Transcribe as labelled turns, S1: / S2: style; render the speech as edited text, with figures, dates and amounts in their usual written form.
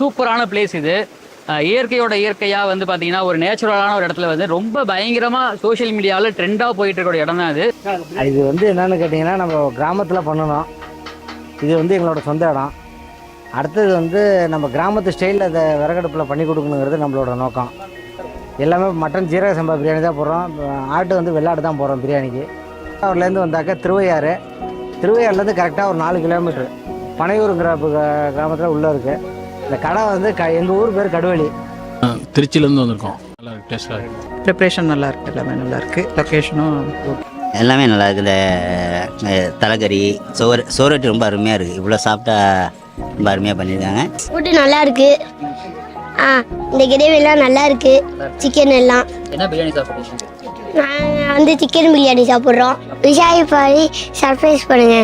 S1: சூப்பரான பிளேஸ் இது. இயற்கையோட இயற்கையாக வந்து பார்த்தீங்கன்னா ஒரு நேச்சுரலான ஒரு இடத்துல வந்து ரொம்ப பயங்கரமாக சோஷியல் மீடியாவில் ட்ரெண்டாக போயிட்டு இருக்க இடம் தான் அது.
S2: இது வந்து என்னென்னு கேட்டிங்கன்னா நம்ம கிராமத்தில் பண்ணணும். இது வந்து எங்களோட சொந்த இடம். அடுத்தது வந்து நம்ம கிராமத்து ஸ்டைலில் அதை விறகடுப்பில் பண்ணி கொடுக்கணுங்கிறது நம்மளோட நோக்கம். எல்லாமே மட்டன் ஜீரக சம்பா பிரியாணி தான் போடுறோம். ஆட்டு வந்து வெள்ளாடு தான் போடுறோம் பிரியாணிக்கு. அவர்லேருந்து வந்தாக்க திருவையாறுலேருந்து கரெக்டாக ஒரு 4 கிலோமீட்ரு பனையூருங்கிற கிராமத்தில் உள்ளே இருக்குது. இந்த கடை வந்து எங்கள் ஊர் பேர் கடுவெளி.
S3: திருச்சியிலேருந்து வந்திருக்கோம். நல்லா இருக்கு, டேஸ்ட்டாக இருக்குது.
S4: ப்ரிப்ரேஷன் நல்லா இருக்குது, எல்லாமே நல்லா இருக்குது. லொக்கேஷனும்
S5: எல்லாமே நல்லா இருக்குது. இந்த தலைக்கறி சோறுட்டு ரொம்ப அருமையாக இருக்குது. இவ்வளோ சாப்பிட்டா ரொம்ப அருமையாக பண்ணியிருக்காங்க.
S6: ஃபுட்டு நல்லா இருக்கு. இந்த கிரேவிலாம் நல்லா இருக்கு. சிக்கன் எல்லாம்
S1: என்ன பிரியாணி சாப்பிட்றீங்க?
S6: நாங்கள் வந்து சிக்கன் பிரியாணி சாப்பிட்றோம். விஷாய் பாடி சர்ப்ரைஸ் பண்ணுங்க.